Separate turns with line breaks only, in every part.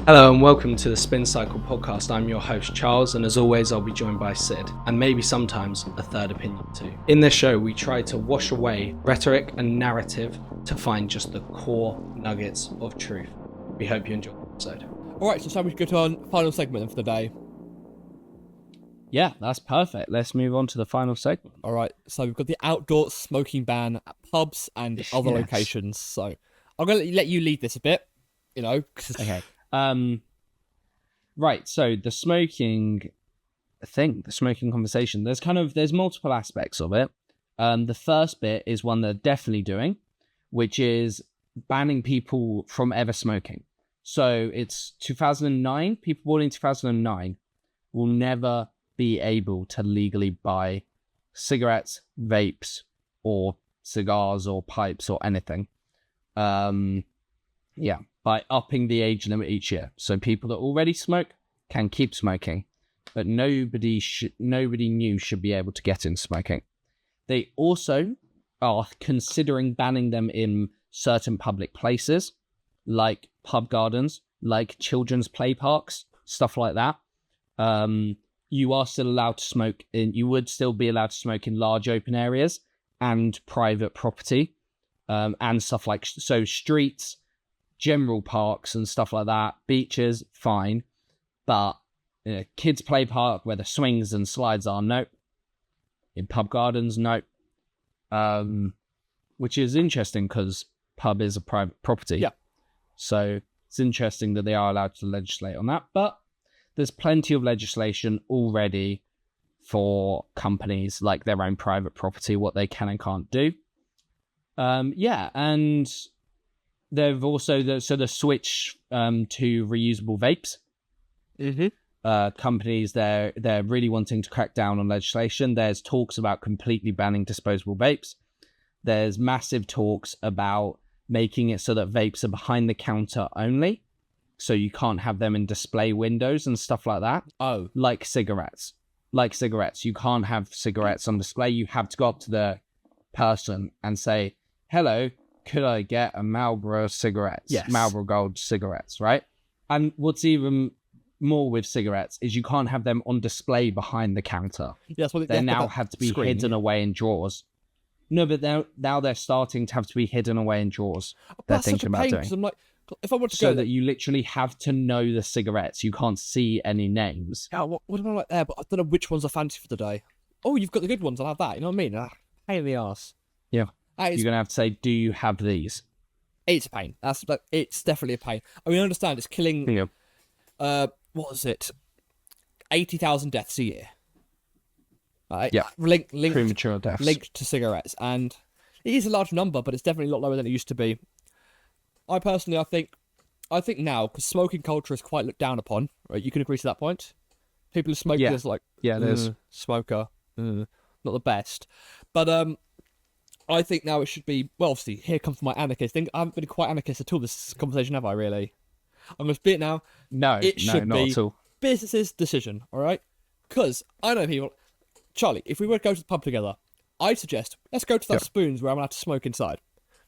Hello and welcome to the SpinCycle podcast. I'm your host Charles, and as always I'll be joined by Sid, and maybe sometimes a third opinion too. In this show we try to wash away rhetoric and narrative to find just the core nuggets of truth. We hope you enjoy the episode.
Alright, so shall we go to our final segment then for the day?
Yeah, that's perfect. Let's move on to the final segment.
Alright, so we've got the outdoor smoking ban at pubs and other locations. So I'm going to let you lead this a bit, you know.
Okay. Right, so the smoking conversation, there's multiple aspects of it. The first bit is one they're definitely doing, which is banning people from ever smoking. So it's 2009, people born in 2009 will never be able to legally buy cigarettes, vapes, or cigars or pipes or anything. By upping the age limit each year. So people that already smoke can keep smoking, but nobody new should be able to get into smoking. They also are considering banning them in certain public places, like pub gardens, like children's play parks, stuff like that. You are still allowed to smoke you would still be allowed to smoke in large open areas and private property, and stuff like, so streets, general parks and stuff like that, beaches, fine, but kids play park where the swings and slides are, nope. In pub gardens, nope. Which is interesting because pub is a private property.
Yeah.
So it's interesting that they are allowed to legislate on that, but there's plenty of legislation already for companies, like their own private property, what they can and can't do. And they've also the switch to reusable vapes. Companies they're really wanting to crack down on legislation. There's talks about completely banning disposable vapes. There's massive talks about making it so that vapes are behind the counter only, so you can't have them in display windows and stuff like that.
Oh,
like cigarettes, you can't have cigarettes on display. You have to go up to the person and say, "Hello, could I get a Marlboro cigarettes?"
Yes.
Marlboro Gold cigarettes, right? And what's even more with cigarettes is you can't have them on display behind the counter.
yes. Well,
They now have to be hidden away in drawers. No, but now they're starting to have to be hidden away in drawers. They're thinking about doing.
I'm like, if I want to
So
go
that you literally have to know the cigarettes. You can't see any names.
yeah, what am I like there? But I don't know which ones I fancy for the day. Oh, you've got the good ones. I'll have that. You know what I mean? Pain in the arse.
Yeah.
You're
You're going to have to say, do you have these?
It's a pain. It's definitely a pain. I mean, I understand it's killing.
Yeah.
What was it? 80,000 deaths a year. Right.
Yeah.
Linked
Premature deaths.
linked to cigarettes, and it is a large number, but it's definitely a lot lower than it used to be. I personally, I think now, because smoking culture is quite looked down upon. Right, you can agree to that point. People who smoke is like,
there's
smoker, not the best. But I think now it should be. Well, obviously, here comes my anarchist thing. I haven't been quite anarchist at all this conversation, have I? Really? I'm going to spit it now.
not at all.
Business's decision, all right? Because I know people. Charlie, if we were to go to the pub together, I'd suggest, let's go to that Spoons where I'm allowed to smoke inside.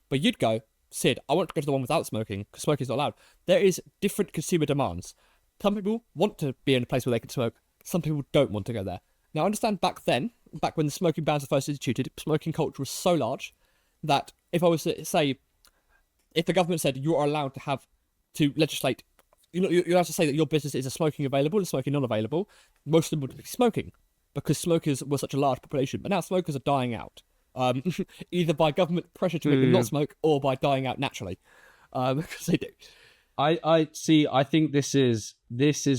But you'd go, Sid, I want to go to the one without smoking, because smoking's not allowed. There is different consumer demands. Some people want to be in a place where they can smoke. Some people don't want to go there. Now, I understand back when the smoking bans were first instituted, smoking culture was so large that if I was to say, if the government said you are allowed to legislate, you're allowed to say that your business is a smoking available and smoking non-available, most of them would be smoking, because smokers were such a large population. But now smokers are dying out, either by government pressure to make them not smoke or by dying out naturally, because they do.
I see. I think this is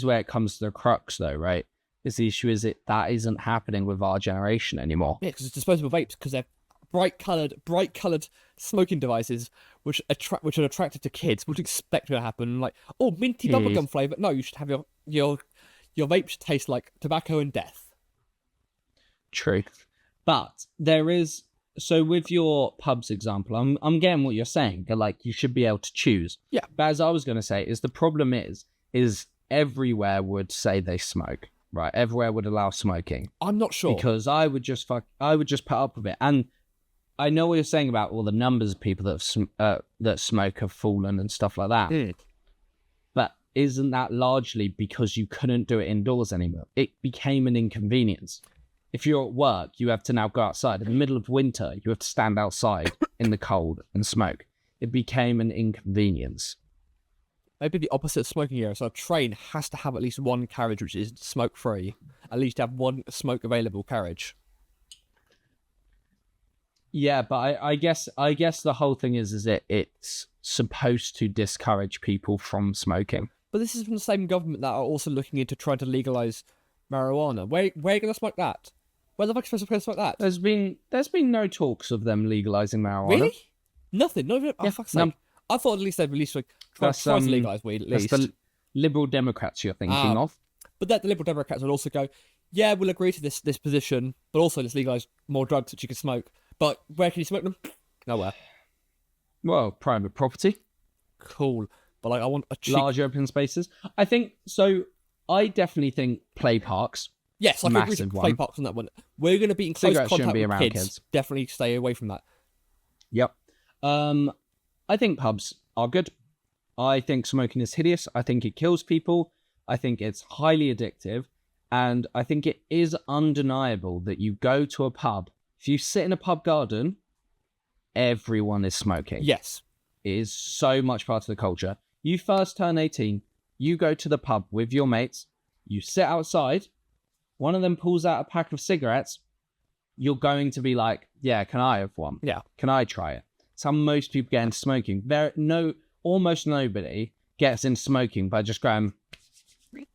where it comes to the crux, though, right? Is the issue is that isn't happening with our generation anymore.
Yeah, because it's disposable vapes, because they're bright coloured smoking devices which are attracted to kids. What do you expect to happen? Like, oh, minty bubblegum flavour. No, you should have your vape should taste like tobacco and death.
True. But there is, so with your pubs example, I'm getting what you're saying, that like you should be able to choose.
Yeah.
But as I was going to say, is the problem is everywhere would say they smoke, right? Everywhere would allow smoking.
I'm not sure.
Because I would just put up with it. And I know what you're saying about all the numbers of people that smoke have fallen and stuff like that.
Mm.
But isn't that largely because you couldn't do it indoors anymore? It became an inconvenience. If you're at work, you have to now go outside. In the middle of winter, you have to stand outside in the cold and smoke. It became an inconvenience.
Maybe the opposite of smoking here. So a train has to have at least one carriage which is smoke-free. At least have one smoke-available carriage.
Yeah, but I guess the whole thing is it's supposed to discourage people from smoking.
But this is from the same government that are also looking into trying to legalise marijuana. Where are you going to smoke that? Where the fuck are you supposed to smoke that?
There's been no talks of them legalizing marijuana.
Really? Nothing? Not even... Oh, fuck's sake.
No.
I thought at least they'd release try to legalise weed at least.
That's the Liberal Democrats you're thinking of.
But that the Liberal Democrats would also go, yeah, we'll agree to this position, but also let's legalise more drugs that you can smoke. But where can you smoke them? Nowhere.
Well, private property.
Cool. But like, I want a cheap...
Large open spaces. I think, so I definitely think play parks.
Yes, I can agree to play parks on that one. We're going to be in close contact with kids. Definitely stay away from that.
Yep. I think pubs are good. I think smoking is hideous. I think it kills people. I think it's highly addictive. And I think it is undeniable that you go to a pub. If you sit in a pub garden, everyone is smoking.
Yes.
It is so much part of the culture. You first turn 18, you go to the pub with your mates, you sit outside, one of them pulls out a pack of cigarettes, you're going to be like, yeah, can I have one?
Yeah.
Can I try it? It's how most people get into smoking. Almost nobody gets into smoking by just going,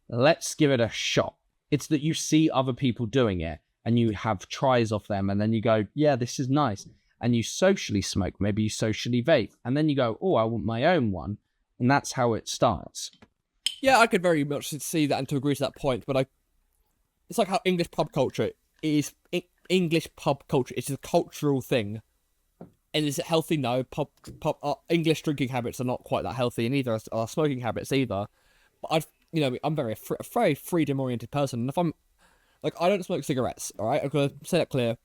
let's give it a shot. It's that you see other people doing it and you have tries of them and then you go, yeah, this is nice. And you socially smoke, maybe you socially vape. And then you go, oh, I want my own one. And that's how it starts.
Yeah, I could very much see that and to agree to that point. But it's like how English pub culture is. English pub culture is a cultural thing. And is it healthy? No. English drinking habits are not quite that healthy, and neither are smoking habits either. But I'm very freedom-oriented person, and if I'm like, I don't smoke cigarettes. All right, I'm gonna say that clear.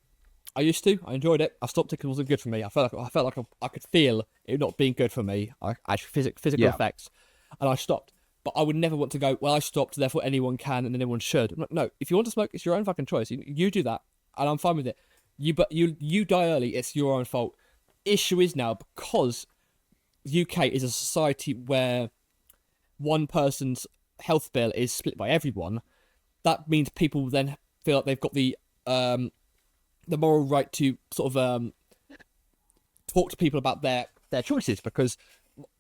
I used to. I enjoyed it. I stopped it because it wasn't good for me. I felt like I could feel it not being good for me. I had physical effects, and I stopped. But I would never want to go, well, I stopped, therefore anyone can and anyone should. I'm like, no, if you want to smoke, it's your own fucking choice. You do that, and I'm fine with it. You die early, it's your own fault. Issue is now, because UK is a society where one person's health bill is split by everyone, that means people then feel like they've got the moral right to sort of talk to people about their choices, because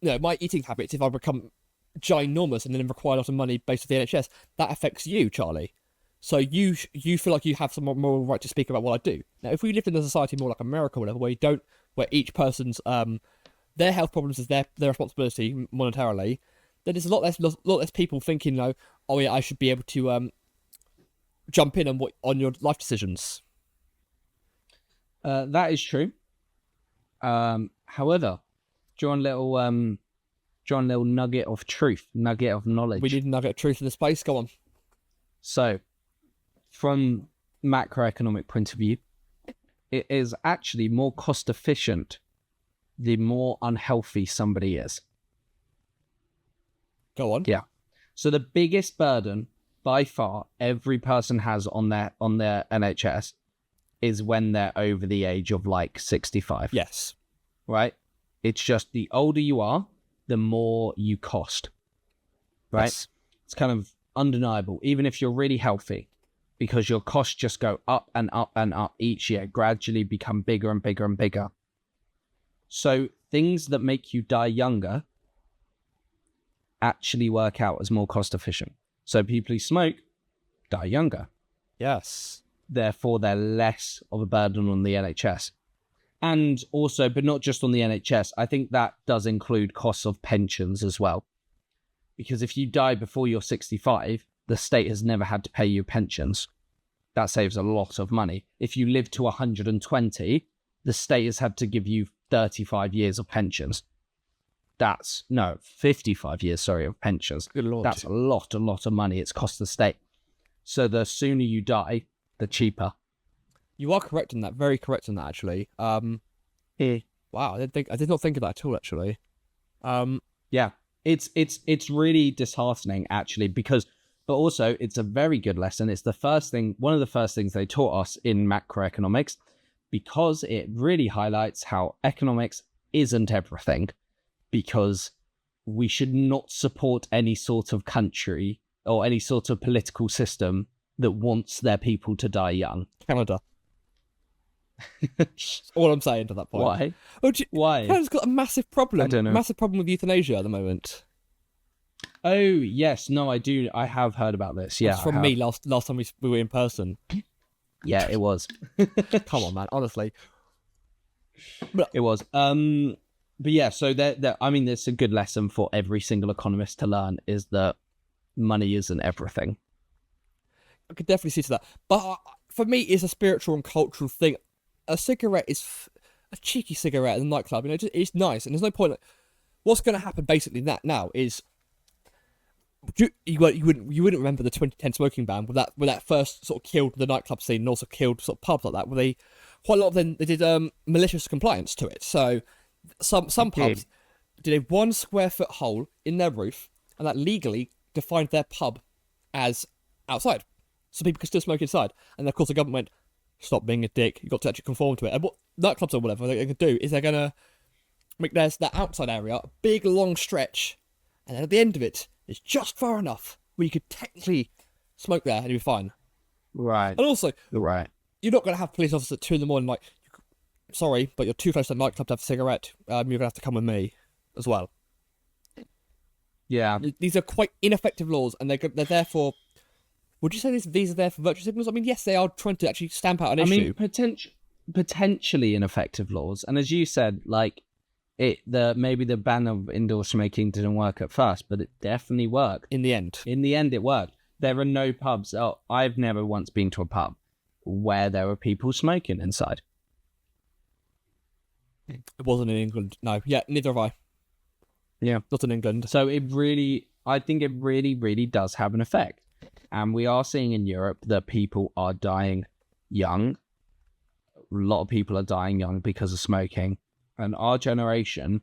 my eating habits, if I become ginormous and then require a lot of money based on the NHS, that affects you, Charlie. So you feel like you have some moral right to speak about what I do. Now, if we lived in a society more like America or whatever, where each person's their health problems is their responsibility monetarily, then there's a lot less people thinking, oh yeah, I should be able to jump in on your life decisions.
That is true. However, do you want a little nugget of truth, nugget of knowledge?
We need a nugget of truth in this place. Go on.
So, from macroeconomic point of view, it is actually more cost efficient the more unhealthy somebody is.
Go on.
Yeah. So the biggest burden by far every person has on their NHS is when they're over the age of like 65.
Yes.
Right? It's just the older you are, the more you cost. Right?
Yes.
It's kind of undeniable, even if you're really healthy, because your costs just go up and up and up each year, gradually become bigger and bigger and bigger. So things that make you die younger actually work out as more cost efficient. So people who smoke die younger.
Yes.
Therefore, they're less of a burden on the NHS. And also, but not just on the NHS, I think that does include costs of pensions as well. Because if you die before you're 65, the state has never had to pay you pensions. That saves a lot of money. If you live to 120, the state has had to give you 35 years of pensions. 55 years, of pensions.
Good Lord.
That's a lot of money it's cost the state. So the sooner you die, the cheaper.
You are correct in that. Very correct in that, actually.
Yeah.
Wow, I did not think of that at all, actually.
Yeah. It's really disheartening actually, because but also it's a very good lesson. It's one of the first things they taught us in macroeconomics, because it really highlights how economics isn't everything, because we should not support any sort of country or any sort of political system that wants their people to die young.
Canada. That's all I'm saying to that point.
Why?
Well,
Why?
Canada's got a massive problem.
I don't know.
Massive problem with euthanasia at the moment.
Oh yes, no, I do. I have heard about this. Yeah,
That's from me last time we were in person.
Yeah, it was.
Come on, man. Honestly,
It was. But yeah, so I mean, it's a good lesson for every single economist to learn, is that money isn't everything.
I could definitely see to that. But for me, it's a spiritual and cultural thing. A cigarette is a cheeky cigarette in the nightclub. You know, it's nice, and there's no point. What's going to happen basically now is you wouldn't remember the 2010 smoking ban when that first sort of killed the nightclub scene and also killed sort of pubs like that. Where they quite a lot of them they did malicious compliance to it. So some pubs did a 1 square foot hole in their roof, and that legally defined their pub as outside, so people could still smoke inside. And of course the government went, stop being a dick, you've got to actually conform to it. And what nightclubs or whatever they can do is they're gonna make that outside area a big long stretch, and then at the end of it it's just far enough where you could technically smoke there and you'd be fine.
Right.
And also,
Right.
you're not going to have police officers at 2 a.m. like, sorry, but you're too close to the nightclub to have a cigarette. You're going to have to come with me as well.
Yeah.
These are quite ineffective laws, and they're there for... Would you say these are there for virtue signals? I mean, yes, they are trying to actually stamp out an issue.
I mean, potentially ineffective laws. And as you said, like, maybe the ban of indoor smoking didn't work at first, but it definitely worked.
In the end.
In the end, it worked. There are no pubs. Oh, I've never once been to a pub where there were people smoking inside.
It wasn't in England. No. Yeah, neither have I.
Yeah.
Not in England.
So I think it really, really does have an effect. And we are seeing in Europe that people are dying young. A lot of people are dying young because of smoking. And our generation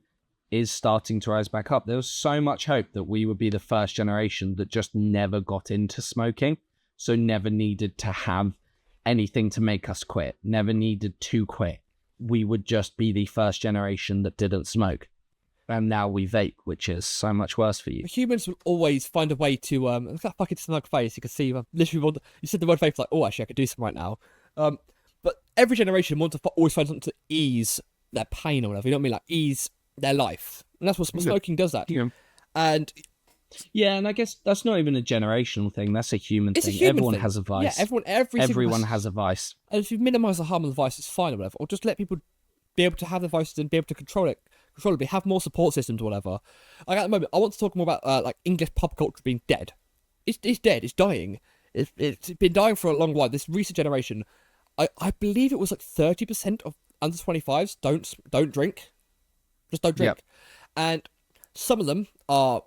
is starting to rise back up. There was so much hope that we would be the first generation that just never got into smoking. So never needed to have anything to make us quit. Never needed to quit. We would just be the first generation that didn't smoke. And now we vape, which is so much worse for you.
Humans will always find a way to... look at that fucking smug face. You can see... literally, you said the word vape, like, oh, actually, I could do something right now. But every generation wants to always find something to ease their pain or whatever. You know what I mean? Like, ease their life. And that's what smoking does that.
Yeah.
And...
Yeah, and I guess that's not even a generational thing. That's a human thing. Everyone has a vice.
Yeah,
everyone has a vice.
And if you minimise the harm of the vice, it's fine or whatever. Or just let people be able to have the vices and be able to controlably have more support systems or whatever. Like at the moment, I want to talk more about like English pub culture being dead. It's dead. It's dying. It's been dying for a long while. This recent generation, I believe it was like 30% of under 25s don't drink. Just don't drink. Yep. And some of them are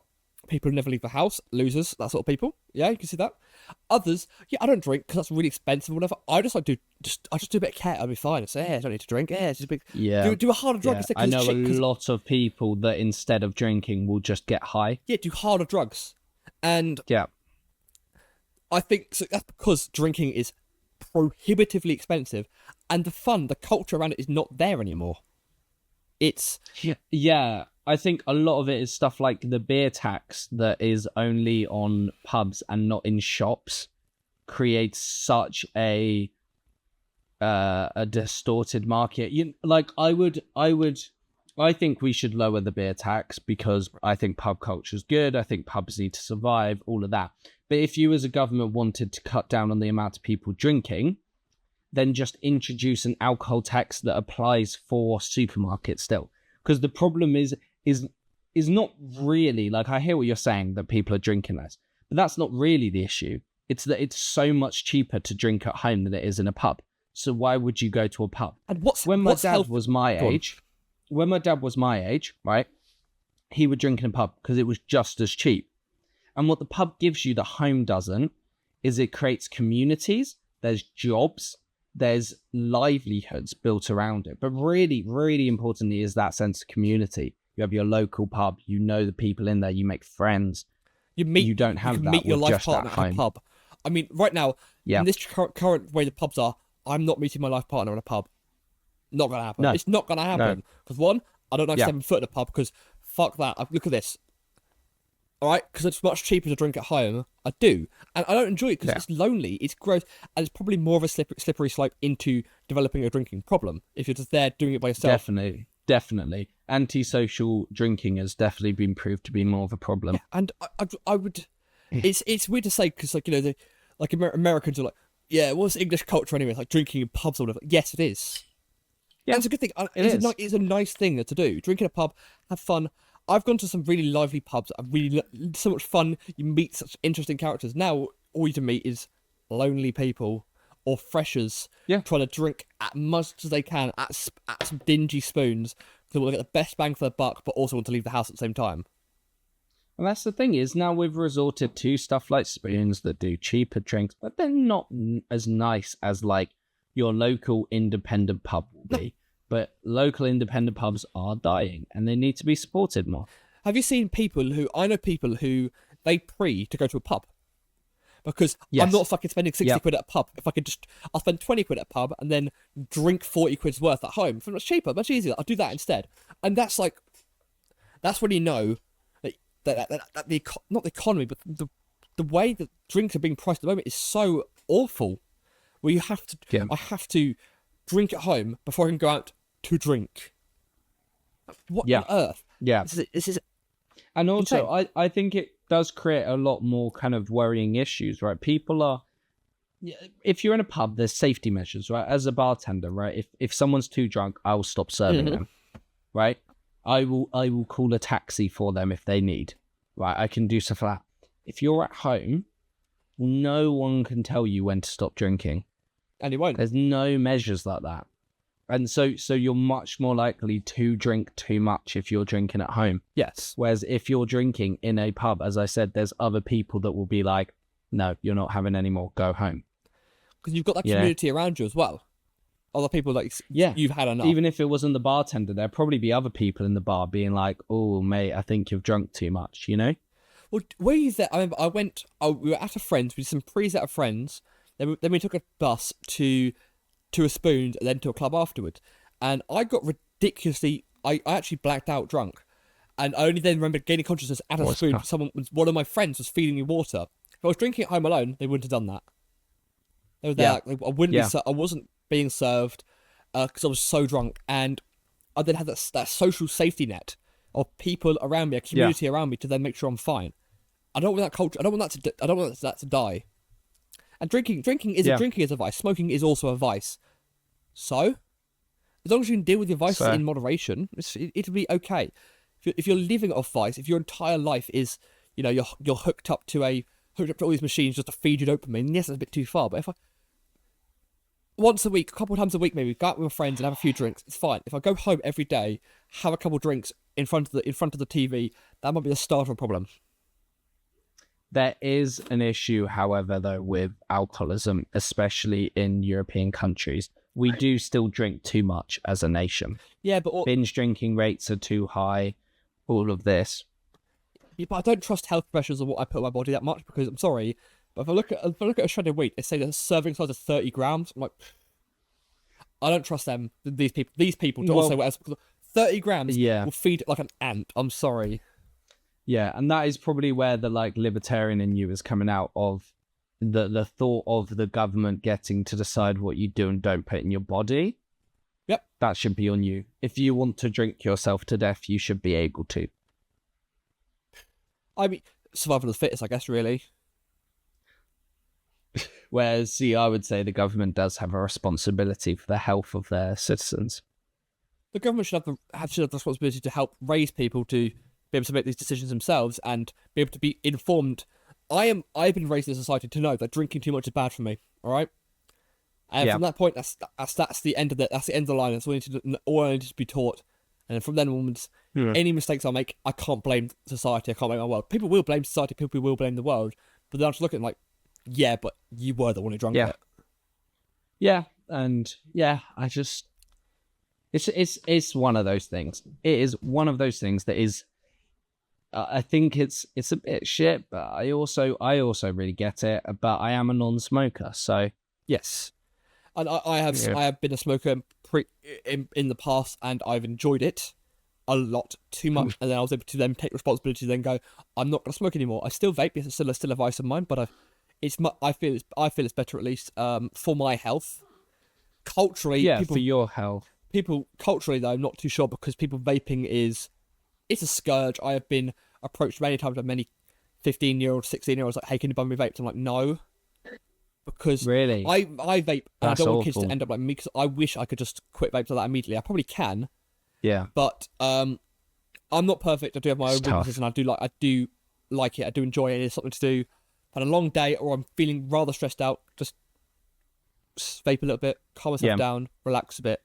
people who never leave the house, losers, that sort of people. Yeah, you can see that. Others, yeah, I don't drink because that's really expensive or whatever. I just do a bit of care. I'll be fine. I say, hey, I don't need to drink. Yeah, it's just a big.
Yeah.
Do a harder drug instead.
I know a lot of people that instead of drinking will just get high.
Yeah, do harder drugs, and
yeah,
I think so that's because drinking is prohibitively expensive, and the culture around it is not there anymore. It's
yeah. I think a lot of it is stuff like the beer tax that is only on pubs and not in shops creates such a distorted market. I think we should lower the beer tax because I think pub culture is good. I think pubs need to survive, all of that. But if you as a government wanted to cut down on the amount of people drinking, then just introduce an alcohol tax that applies for supermarkets still. Because the problem is not really, like, I hear what you're saying, that people are drinking less, but that's not really the issue. It's that it's so much cheaper to drink at home than it is in a pub. So why would you go to a pub?
And
when my dad was my age, right, he would drink in a pub because it was just as cheap. And what the pub gives you that home doesn't is it creates communities, there's jobs, there's livelihoods built around it. But really, really importantly is that sense of community. You have your local pub. You know the people in there. You make friends. You don't have
can
that
meet your
with
life
just
partner
at
at a
home.
pub. I mean, right now,
Yeah.
in this current way the pubs are, I'm not meeting my life partner in a pub. Not gonna happen.
No.
It's not gonna happen. Because one, I don't know
Yeah.
7 foot in a pub because fuck that. Look at this. Alright, because it's much cheaper to drink at home. I do. And I don't enjoy it because it's lonely, it's gross, and it's probably more of a slippery slope into developing a drinking problem if you're just there doing it by yourself.
Definitely. Antisocial drinking has definitely been proved to be more of a problem.
Yeah, and I would... It's weird to say because, like, you know, Americans are like, yeah, what's English culture anyway? It's like drinking in pubs or whatever. Yes, it is. Yeah, and it's a good thing. It's a nice thing to do. Drink in a pub, have fun. I've gone to some really lively pubs. So much fun. You meet such interesting characters. Now, all you can meet is lonely people or freshers trying to drink as much as they can at some dingy spoons because they want to get the best bang for the buck, but also want to leave the house at the same time.
And that's the thing is now we've resorted to stuff like spoons that do cheaper drinks, but they're not as nice as like your local independent pub will be. But local independent pubs are dying and they need to be supported more.
Have you seen I know people who they pre to go to a pub? Because I'm not fucking spending 60 quid at a pub. If I could I'll spend 20 quid at a pub and then drink 40 quid's worth at home. For much cheaper, much easier. I'll do that instead. And that's when you know that not the economy, but the way that drinks are being priced at the moment is so awful. Where you have to, I have to drink at home before I can go out to drink. What on earth?
Yeah.
This is
and also,
insane.
I think it does create a lot more kind of worrying issues, right? People are, if you're in a pub, there's safety measures, right? As a bartender, right? If someone's too drunk, I will stop serving them, right? I will call a taxi for them if they need, right? I can do stuff like that. If you're at home, no one can tell you when to stop drinking.
And you won't.
There's no measures like that. And so you're much more likely to drink too much if you're drinking at home.
Yes.
Whereas if you're drinking in a pub, as I said, there's other people that will be like, no, you're not having any more, go home.
Because you've got that community around you as well. Other people like, you've had enough.
Even if it wasn't the bartender, there'd probably be other people in the bar being like, oh, mate, I think you've drunk too much, you know?
Well, were you there? I remember we were at a friend's, we did some pre's at a friend's, then we took a bus to a Spoons and then to a club afterwards. And I got ridiculously, I actually blacked out drunk. And I only then remembered gaining consciousness at a Spoon. One of my friends was feeding me water. If I was drinking at home alone, they wouldn't have done that. They were there. Like, I wasn't being served because I was so drunk. And I then had that social safety net of people around me, a community around me to then make sure I'm fine. I don't want that culture. I don't want that to die. And drinking is a vice. Smoking is also a vice. So, as long as you can deal with your vices in moderation, it'll be okay. If you're living off vice, if your entire life is, you know, you're hooked up to all these machines just to feed you dopamine, yes, that's a bit too far. But if I once a week, a couple of times a week, maybe go out with my friends and have a few drinks, it's fine. If I go home every day, have a couple of drinks in front of the TV, that might be the start of a problem.
There is an issue, however, though, with alcoholism, especially in European countries. We do still drink too much as a nation.
Yeah, but
binge drinking rates are too high. All of this.
Yeah, but I don't trust health professionals on what I put in my body that much because I'm sorry, but if I look at a shredded wheat, they say the serving size is 30 grams. I'm like, I don't trust them. These people don't say what 30 grams will feed like an ant. I'm sorry.
Yeah, and that is probably where the like libertarian in you is coming out of the thought of the government getting to decide what you do and don't put in your body.
Yep.
That should be on you. If you want to drink yourself to death, you should be able to.
I mean, survival of the fittest, I guess, really.
Whereas, see, I would say the government does have a responsibility for the health of their citizens.
The government should have the responsibility to help raise people to be able to make these decisions themselves and be able to be informed. I've been raised in a society to know that drinking too much is bad for me. All right, and from that point, that's the end of that's the end of the line. That's all I need to be taught. And then from then onwards, any mistakes I make, I can't blame society. I can't blame my world. People will blame society. People will blame the world. But then I'm just looking like, yeah, but you were the one who drunk it.
Yeah, and yeah, It's one of those things. It is one of those things that is. I think it's a bit shit, but I also really get it. But I am a non-smoker, so
Yes, and I have been a smoker in the past, and I've enjoyed it a lot too much. And then I was able to then take responsibility, then go, I'm not going to smoke anymore. I still vape. Yes, it's still a vice of mine, but I feel it's better, at least for my health. Culturally,
for your health.
People culturally though, I'm not too sure, because people vaping it's a scourge. I have been approached many times by many 15-year-olds, 16-year-olds like, hey, can you buy me vapes? I'm like, no. Because
really,
I vape, and I don't want kids to
awful.
end up like me, because I wish I could just quit vapes like that immediately. I probably can,
Yeah.
but I'm not perfect. I do have my own
It's tough.
weaknesses, and I do like it. I do enjoy it. It's something to do. Had a long day, or I'm feeling rather stressed out. Just vape a little bit, calm myself down, relax a bit.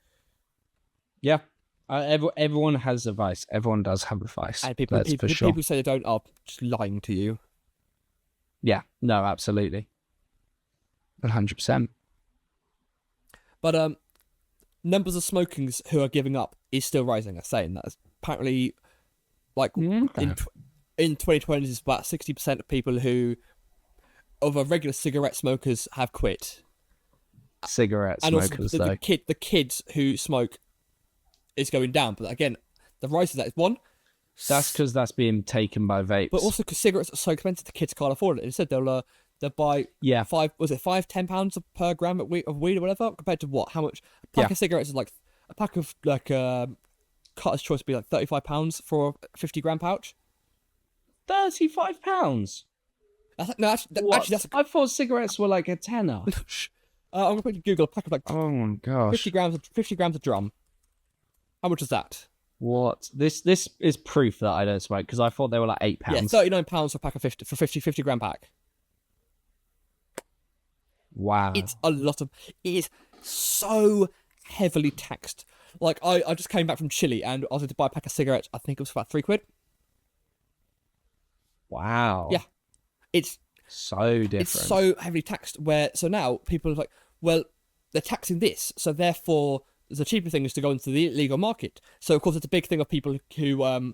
Yeah. Everyone has a vice. Everyone does have a vice.
And people who say they don't are just lying to you.
Yeah. No, absolutely. 100%.
But numbers of smokers who are giving up is still rising. I'm saying that apparently, like in 2020, it's about 60% of people who of regular cigarette smokers have quit.
Cigarette
And
smokers,
also
though.
the kids who smoke is going down. But again, the rise of that is one.
That's because that's being taken by vapes.
But also because cigarettes are so expensive, the kids can't afford it. Instead, they'll buy £5 per gram of weed or whatever, compared to what? How much? A pack of cigarettes is like a pack of Cutter's Choice would be like £35 for a 50-gram pouch.
£35.
Actually,
I thought cigarettes were like a tenner.
I'm gonna put in Google a pack of like
Oh my gosh.
50 grams of drum. How much is that?
What? This is proof that I don't smoke, because I thought they were like £8.
Yeah, £39 for a pack of 50 gram pack.
Wow.
It's a lot of. It is so heavily taxed. Like I just came back from Chile and I was going to buy a pack of cigarettes. I think it was about £3.
Wow.
Yeah, it's
so different.
It's so heavily taxed. So now people are like, well, they're taxing this, so therefore the cheaper thing is to go into the illegal market. So of course it's a big thing of people who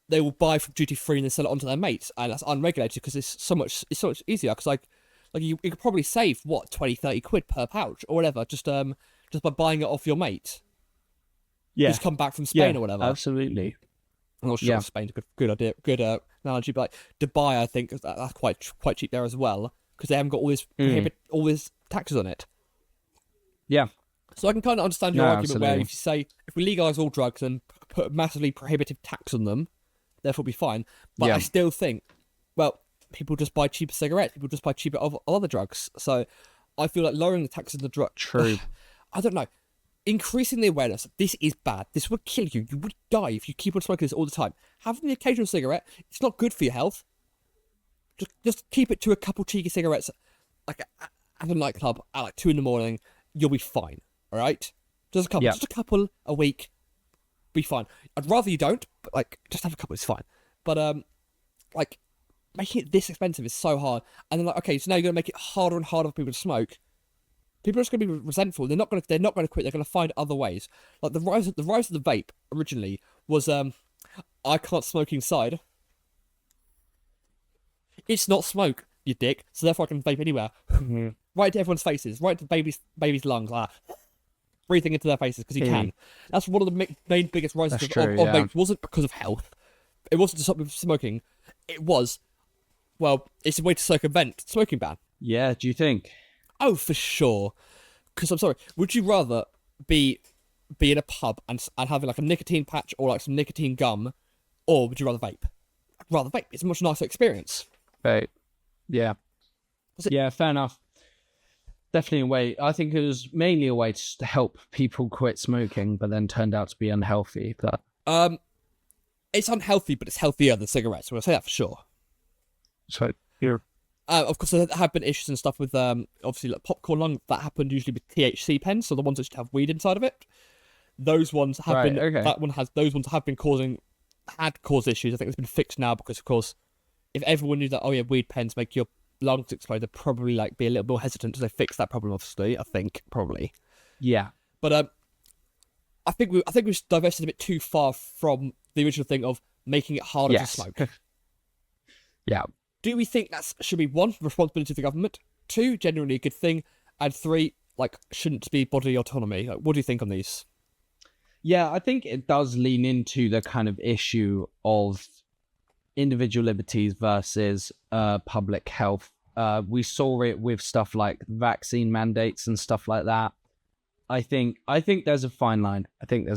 they will buy from duty free and then sell it onto their mates, and that's unregulated because it's so much easier. Because like you could probably save what 20-30 quid per pouch or whatever just by buying it off your mate.
Yeah.
Who's come back from Spain or whatever.
Absolutely.
I'm not sure if Spain's a good idea, good analogy, but like Dubai, I think that's quite cheap there as well because they haven't got all these taxes on it.
Yeah.
So I can kind of understand your argument
absolutely.
where if you say if we legalise all drugs and put a massively prohibitive tax on them, therefore be fine. But I still think, well, people just buy cheaper cigarettes, people just buy cheaper other drugs. So I feel like lowering the taxes on the drug.
True.
I don't know. Increasing the awareness, this is bad. This would kill you. You would die if you keep on smoking this all the time. Having the occasional cigarette, it's not good for your health. Just keep it to a couple cheeky cigarettes, like at a nightclub at like 2 a.m. You'll be fine. All right, just a couple a week, be fine. I'd rather you don't, but like just have a couple. It's fine. But like making it this expensive is so hard. And then like okay, so now you're gonna make it harder and harder for people to smoke. People are just going to be resentful. They're not going to quit. They're going to find other ways. Like the rise of the vape originally was I can't smoke inside. It's not smoke, you dick. So therefore I can vape anywhere. Right to everyone's faces. Right to baby's lungs. Breathing into their faces because you can. That's one of the main biggest rises of vape. It wasn't because of health. It wasn't to stop people smoking. It was, well, it's a way to circumvent smoking ban.
Yeah. Do you think?
Oh, for sure. Because I'm sorry, would you rather be in a pub and having like a nicotine patch or like some nicotine gum, or would you rather vape? I'd rather vape. It's a much nicer experience.
Vape. Yeah. Yeah, fair enough. Definitely a way. I think it was mainly a way to help people quit smoking, but then turned out to be unhealthy. But
it's unhealthy, but it's healthier than cigarettes. So I'll say that for sure.
So here.
Of course, there have been issues and stuff with obviously like popcorn lung. That happened usually with THC pens, so the ones that have weed inside of it. Those ones have been. Okay. Those ones have caused issues. I think it's been fixed now because, of course, if everyone knew that, oh yeah, weed pens make your lungs explode, they'd probably like be a little more hesitant. So they fixed that problem. Obviously, I think probably.
Yeah.
But I think we've divested a bit too far from the original thing of making it harder to smoke.
Yeah.
Do we think that should be 1, responsibility of the government, 2, genuinely a good thing, and 3, like, shouldn't be bodily autonomy? Like, what do you think on these?
Yeah, I think it does lean into the kind of issue of individual liberties versus public health. We saw it with stuff like vaccine mandates and stuff like that. I think there's a fine line. I think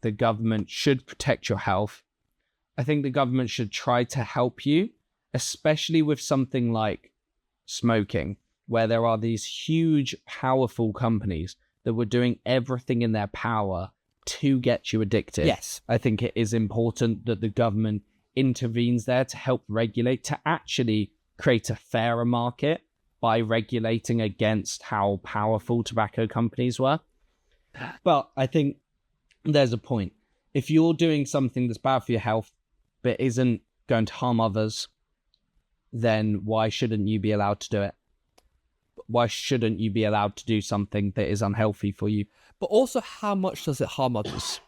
the government should protect your health. I think the government should try to help you, especially with something like smoking, where there are these huge, powerful companies that were doing everything in their power to get you addicted.
Yes.
I think it is important that the government intervenes there to help regulate, to actually create a fairer market by regulating against how powerful tobacco companies were. But I think there's a point. If you're doing something that's bad for your health, but isn't going to harm others, then why shouldn't you be allowed to do it? Why shouldn't you be allowed to do something that is unhealthy for you?
But also, how much does it harm others?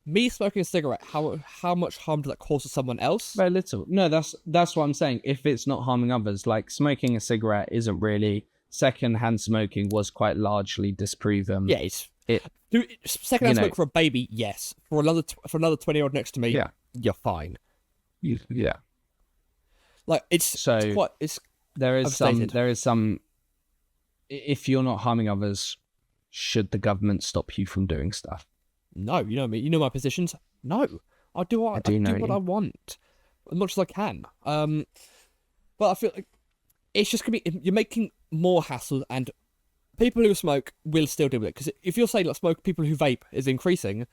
Me smoking a cigarette, how much harm does that cause to someone else?
Very little. No, that's what I'm saying. If it's not harming others, like smoking a cigarette isn't really. Secondhand smoking was quite largely disproven.
Yeah, secondhand smoke for a baby, yes. For another 20-year-old next to me,
yeah,
you're fine.
Yeah.
Like
there is some. If you're not harming others, should the government stop you from doing stuff?
No, you know me. You know my positions. No, I do what I want, as much as I can. But I feel like it's just gonna be, you're making more hassle, and people who smoke will still deal with it. Because if you're saying like people who vape is increasing,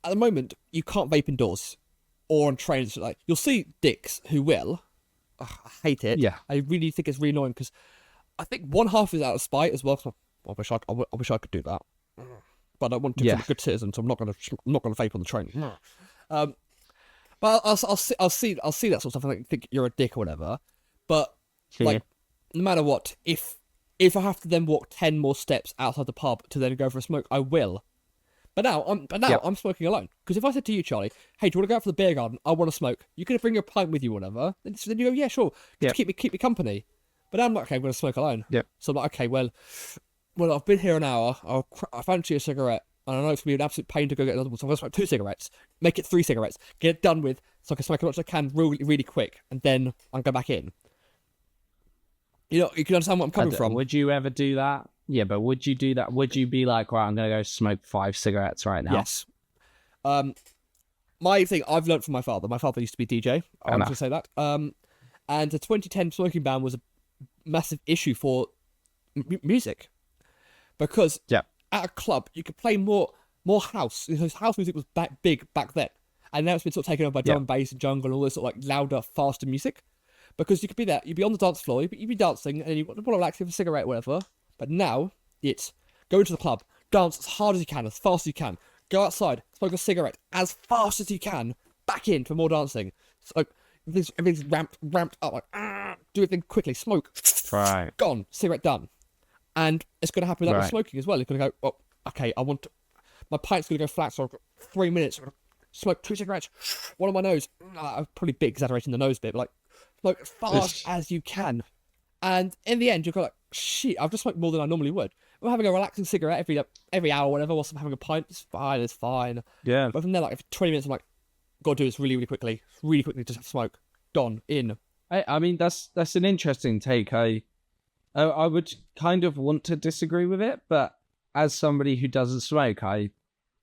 at the moment you can't vape indoors or on trains. Like, you'll see dicks who will. Ugh, I hate it.
Yeah,
I really think it's really annoying, because I think one half is out of spite as well. So I wish I could do that, but I don't want to be a good citizen, so I'm not gonna vape on the train. But I'll see that sort of stuff. I think you're a dick or whatever. But like, no matter what, if I have to then walk 10 more steps outside the pub to then go for a smoke, I will. But now I'm smoking alone. Because if I said to you, Charlie, hey, do you want to go out for the beer garden? I want to smoke. You could bring your pint with you or whatever. Then you go, yeah, sure. Just keep me company. But now I'm like, okay, I'm going to smoke alone.
Yeah.
So I'm like, okay, well, I've been here an hour. I fancy a cigarette. And I know it's going to be an absolute pain to go get another one. So I'm going to smoke 2 cigarettes. Make it 3 cigarettes. Get it done with, so I can smoke as much as I can really, really quick. And then I'll go back in. You know, you can understand what I'm coming from.
Would you ever do that? Yeah, but would you do that? Would you be like, right, I'm going to go smoke 5 cigarettes right now?
Yes. My thing, I've learned from my father. My father used to be DJ. I'm going to say that. And the 2010 smoking ban was a massive issue for music. Because at a club, you could play more house. Because house music was big back then. And now it's been sort of taken over by drum and bass and jungle and all this sort of like louder, faster music. Because you could be there, you'd be on the dance floor, you'd be dancing, and you want to relax, have a cigarette, whatever. But now, it's go into the club, dance as hard as you can, as fast as you can, go outside, smoke a cigarette as fast as you can, back in for more dancing. So everything's ramped up, like, do everything quickly, smoke,
right,
gone, cigarette done. And it's going to happen with smoking as well. You're going to go, oh, okay, my pint's going to go flat, so I've got 3 minutes, I'm going to smoke 2 cigarettes, one on my nose. I'm probably big exaggerating the nose bit, but like, smoke as fast as you can. And in the end, you're like, shit, I've just smoked more than I normally would. I'm having a relaxing cigarette every hour or whatever, whilst I'm having a pint. It's fine. Yeah. But from there, like, for 20 minutes, I'm like, got to do this really quickly, just have smoke. Gone, in.
I mean, that's an interesting take. I would kind of want to disagree with it, but as somebody who doesn't smoke, I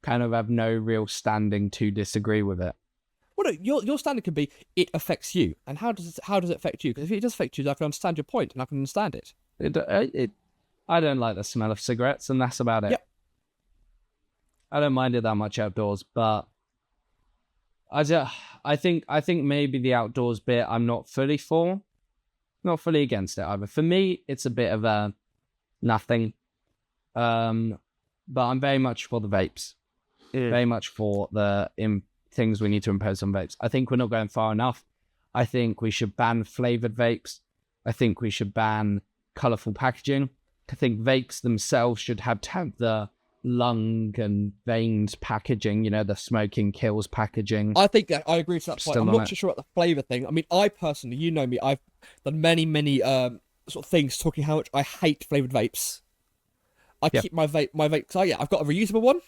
kind of have no real standing to disagree with it.
Well, no, your standing could be, it affects you. And how does it affect you? Because if it does affect you, I can understand your point, and I can understand it.
I don't like the smell of cigarettes, and that's about it. Yep. I don't mind it that much outdoors, but I think maybe the outdoors bit I'm not fully for, not fully against it either. For me, it's a bit of a nothing, but I'm very much for the vapes, very much for the things we need to impose on vapes. I think we're not going far enough. I think we should ban flavored vapes. I think we should ban colorful packaging. I think vapes themselves should have the lung and veins packaging, the smoking kills packaging.
I think that I agree to that point.
Still
I'm
on
not
it.
too sure about the flavour thing. I mean, I personally, you know me, I've done many sort of things talking how much I hate flavoured vapes. I keep my vape. So yeah, I've got a reusable one.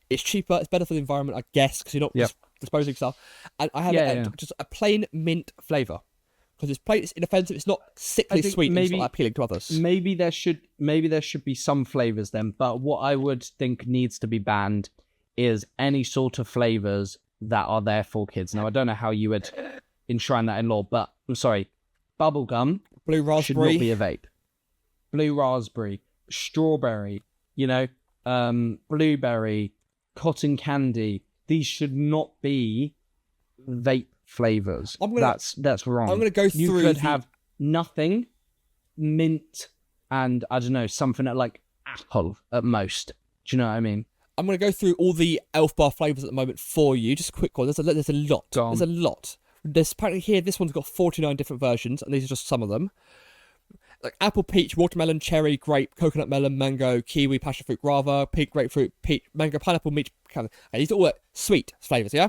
It's cheaper. It's better for the environment, I guess, because you're not just disposing stuff. And I have just a plain mint flavour because it's inoffensive. It's not sickly sweet. It's not appealing to others.
Maybe there should be some flavors then. But what I would think needs to be banned is any sort of flavors that are there for kids. Now I don't know how you would enshrine that in law, but I'm sorry, bubblegum,
blue raspberry
should not be a vape. Blue raspberry, strawberry, blueberry, cotton candy. These should not be vape flavors. That's wrong.
I'm going to go through.
You could have nothing, mint, and I don't know, something like apple at most. Do you know what I mean?
I'm going to go through all the Elf Bar flavors at the moment for you. Just a quick one. There's a lot. There's a lot. There's apparently here. This one's got 49 different versions, and these are just some of them. Like apple, peach, watermelon, cherry, grape, coconut, melon, mango, kiwi, passion fruit, guava, pink, grapefruit, peach, mango, pineapple, peach. And these are all sweet flavors, yeah.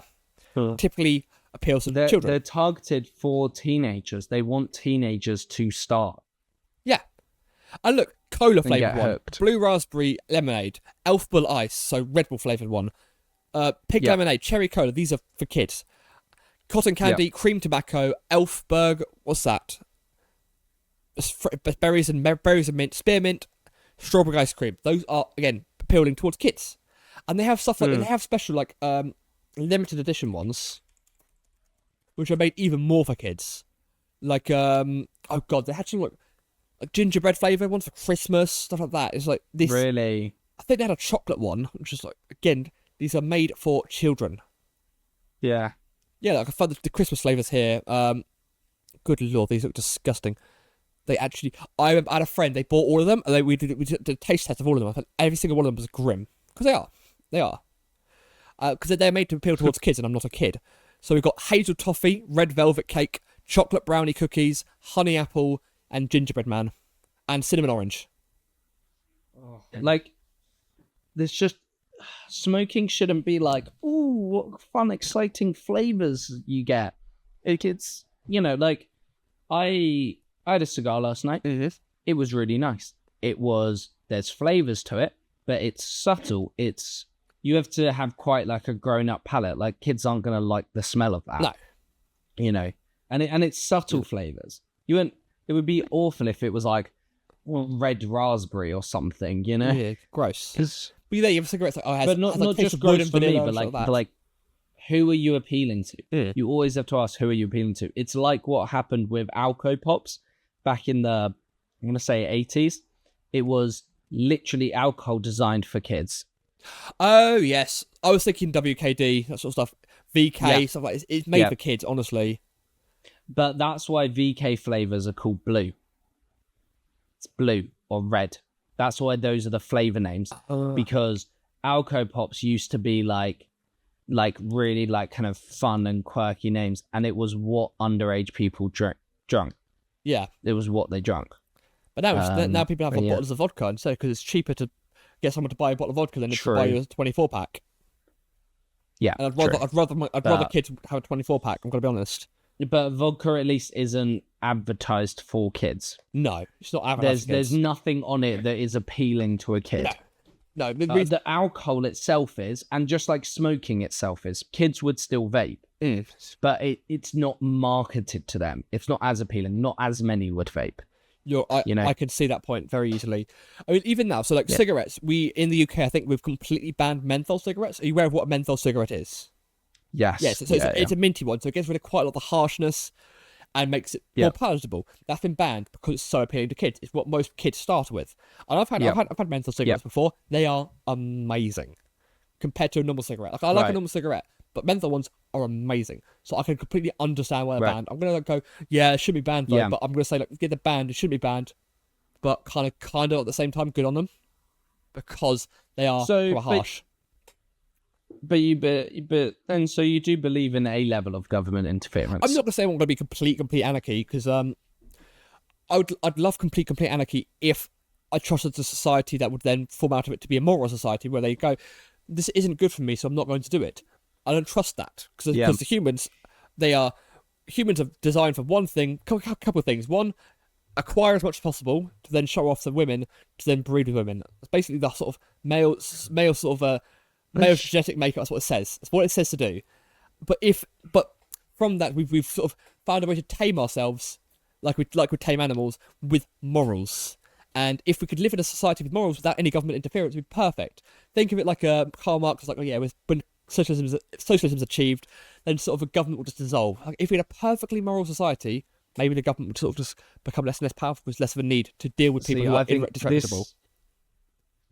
Typically appeals to children.
They're targeted for teenagers. They want teenagers to start.
Yeah. And look, cola flavoured one.
Hooked.
Blue raspberry lemonade. Elf Bull ice, so Red Bull flavoured one. Pink lemonade, cherry cola. These are for kids. Cotton candy, cream tobacco, Elfberg. What's that? Berries and mint, spearmint, strawberry ice cream. Those are again appealing towards kids, and they have stuff like they have special like limited edition ones, which are made even more for kids. Like oh god, they had some like gingerbread flavour ones for Christmas, stuff like that. It's like this.
Really?
I think they had a chocolate one, which is like again these are made for children.
Yeah.
Yeah, like I found the Christmas flavours here. Good lord, these look disgusting. They actually, I had a friend. They bought all of them, and we did a taste test of all of them. I thought every single one of them was grim because they are, because they're made to appeal towards kids, and I'm not a kid. So we've got hazel toffee, red velvet cake, chocolate brownie cookies, honey apple, and gingerbread man, and cinnamon orange.
Like, there's just smoking shouldn't be like, ooh, what fun, exciting flavors you get. It's like I had a cigar last night.
Mm-hmm.
It was really nice. There's flavors to it, but it's subtle. You have to have quite like a grown-up palate. Like kids aren't going to like the smell of that.
No.
And it's subtle flavors. It would be awful if it was like red raspberry or something,
Yeah, gross. But you have cigarettes like,
but not just gross for me, but like who are you appealing to?
Yeah.
You always have to ask, who are you appealing to? It's like what happened with Alco Pops back in the, I'm going to say 80s. It was literally alcohol designed for kids.
Oh, yes. I was thinking WKD, that sort of stuff. VK, stuff like that. It's made for kids, honestly.
But that's why VK flavors are called blue. It's blue or red. That's why those are the flavor names. Because Alco Pops used to be like really like kind of fun and quirky names, and it was what underage people drunk.
Yeah,
it was what they drank.
But now people have bottles of vodka instead because it's cheaper to get someone to buy a bottle of vodka than to buy you a 24-pack.
Yeah,
and I'd rather kids have a 24-pack. I'm gonna be honest.
But vodka at least isn't advertised for kids.
No, it's not advertised.
There's nothing on it that is appealing to a kid.
No,
the alcohol itself is, and just like smoking itself is, kids would still vape, but it's not marketed to them. It's not as appealing. Not as many would vape.
I can see that point very easily. I mean, even now, so like cigarettes, we in the UK, I think we've completely banned menthol cigarettes. Are you aware of what a menthol cigarette is?
Yes.
Yes. So it's a minty one, so it gets rid of quite a lot of the harshness and makes it more palatable. That's been banned because it's so appealing to kids. It's what most kids start with. And I've had menthol cigarettes before. They are amazing compared to a normal cigarette. Like I like a normal cigarette, but menthol ones are amazing. So I can completely understand why they're banned. I'm gonna go, it should be banned though, but I'm gonna say get the banned. It shouldn't be banned, but kind of at the same time, good on them because they are harsh.
But you do believe in a level of government interference?
I'm not gonna say I'm gonna be complete anarchy because I'd love complete anarchy if I trusted the society that would then form out of it to be a moral society where they go, this isn't good for me, so I'm not going to do it. I don't trust that because the humans are designed for one thing, couple of things. One, acquire as much as possible to then show off the women, to then breed with women. It's basically the sort of male genetic makeup. That's what it says. That's what it says to do. But from that, we've sort of found a way to tame ourselves, like we tame animals, with morals. And if we could live in a society with morals without any government interference, it'd be perfect. Think of it like Karl Marx was like, when socialism's achieved, then sort of a government will just dissolve. Like, if we had a perfectly moral society, maybe the government would sort of just become less and less powerful because less of a need to deal with people who are disreputable.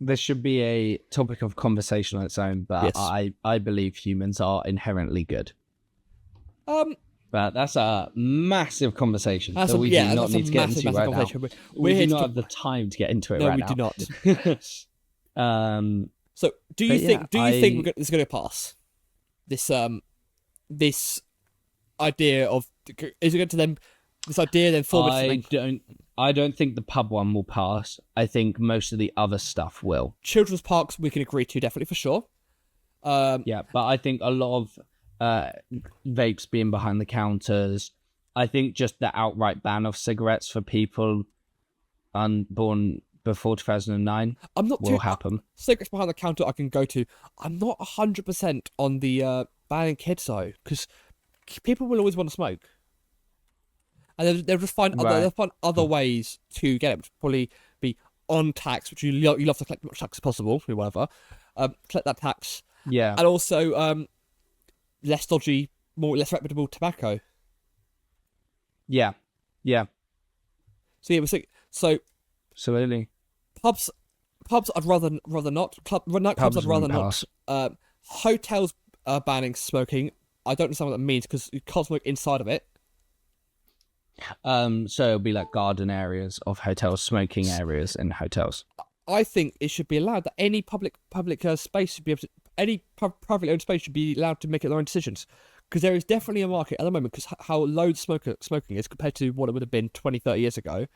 This should be a topic of conversation on its own, but yes. I believe humans are inherently good. But that's a massive conversation that we do not need to get into right now. We do not have the time to get into it right now.
No, we do not. So, do you think it's going to pass? This idea of, is it going to then, this idea then form something?
I don't think the pub one will pass. I think most of the other stuff will.
Children's parks we can agree to, definitely, for sure.
Yeah, but I think a lot of vapes being behind the counters. I think just the outright ban of cigarettes for people unborn before 2009 will happen.
Cigarettes behind the counter I can go to. I'm not 100% on the banning kids though, because people will always want to smoke, and they'll just find other ways to get it, which will probably be on tax, which you love to collect as much tax as possible, or whatever. Collect that tax.
Yeah,
and also less dodgy, less reputable tobacco.
Yeah.
So yeah, so
absolutely.
Pubs I'd rather not. Nightclubs I'd rather not. Hotels banning smoking. I don't understand what that means because you can't smoke inside of it.
So it'll be like garden areas of hotels, smoking areas in hotels.
I think it should be allowed that any public space should be able to, any privately owned space should be allowed to make their own decisions. Because there is definitely a market at the moment, because how low smoking is compared to what it would have been 20, 30 years ago,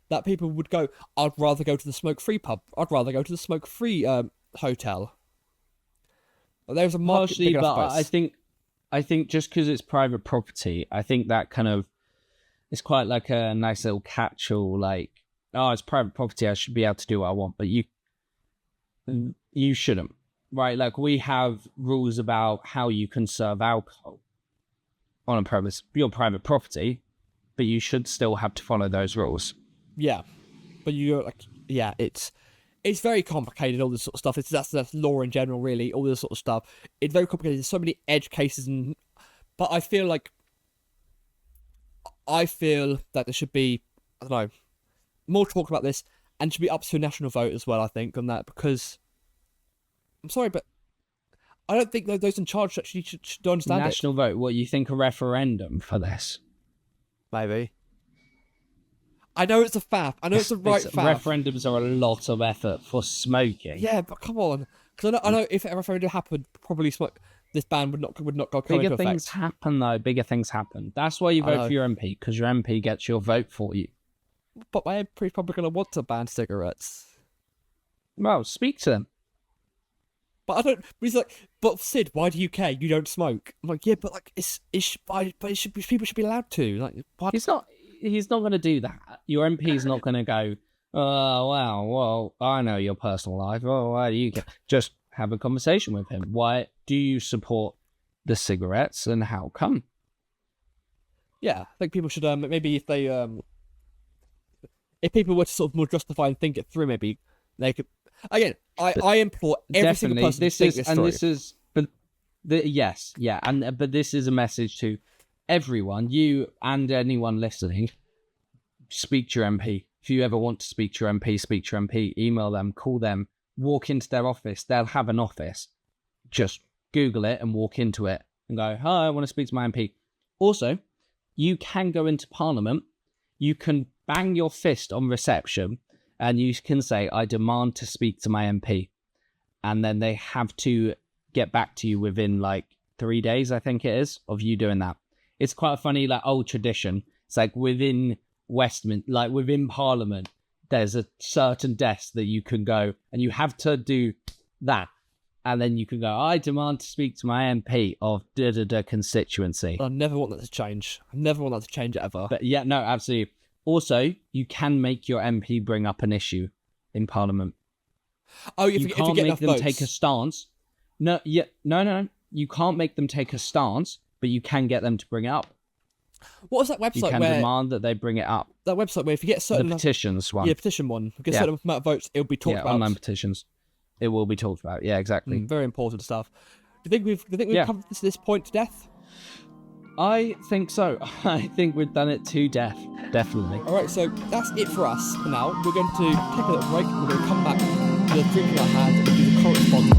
that people would go, I'd rather go to the smoke-free pub. I'd rather go to the smoke-free hotel. There's a market big enough
but I think just because it's private property, I think that kind of, it's quite like a nice little catch-all, like, oh, it's private property, I should be able to do what I want, but you shouldn't, right? Like, we have rules about how you can serve alcohol on a premise, your private property, but you should still have to follow those rules.
Yeah, but you're like, yeah, it's very complicated, all this sort of stuff. That's law in general, really, all this sort of stuff. It's very complicated. There's so many edge cases, but I feel that there should be, I don't know, more talk about this, and should be up to a national vote as well, I think, on that, because I'm sorry, but I don't think those in charge actually should understand
national vote. What, you think a referendum for this?
Maybe. I know it's a faff. I know it's the right faff.
Referendums are a lot of effort for smoking.
Yeah, but come on, because I know if a referendum happened, probably this ban would not go into effect.
Bigger things happen though. Bigger things happen. That's why you vote for your MP, because your MP gets your vote for you.
But my MP's probably going to want to ban cigarettes.
Well, speak to them.
But I don't. He's like, but Sid, why do you care? You don't smoke. I'm like, yeah, but like, people should be allowed to. Like, why?
He's not going to do that. Your MP's not going to go, oh, wow, well, I know your personal life. Oh, why do you care? Just have a conversation with him. Why do you support the cigarettes and how come?
Yeah, I think people should, maybe if they, if people were to sort of more justify and think it through, maybe they could, again, I implore every single person to think this through. But this is a message to everyone, you and anyone listening.
Speak to your MP. If you ever want to speak to your MP, speak to your MP, email them, call them, walk into their office. They'll have an office. Just Google it and walk into it and go, hi, I want to speak to my MP. Also, you can go into Parliament. You can bang your fist on reception and you can say, I demand to speak to my MP. And then they have to get back to you within like 3 days, I think it is, of you doing that. It's quite a funny, like, old tradition. It's like within within Parliament, there's a certain desk that you can go and you have to do that. And then you can go, I demand to speak to my MP of da constituency.
I never want that to change. I never want that to change ever.
But yeah, no, absolutely. Also, you can make your MP bring up an issue in Parliament.
Oh,
You can't
if you get
make them
votes.
take a stance. No. You can't make them take a stance, but you can get them to bring it up.
What was that
You
website
can
where
demand that they bring it up.
that website where if you get a certain
The petitions one.
yeah, petition one, if you get a
Yeah.
certain amount of votes, it'll be talked
Yeah,
about.
online petitions. It will be talked about. Yeah, exactly.
Very important stuff. Do you think we've
Yeah.
covered this point to death?
I think so. I think we've done it to death. Definitely.
All right, so that's it for us for now. We're going to take a little break. We're going to come back to the drinking our hands and do the corresponding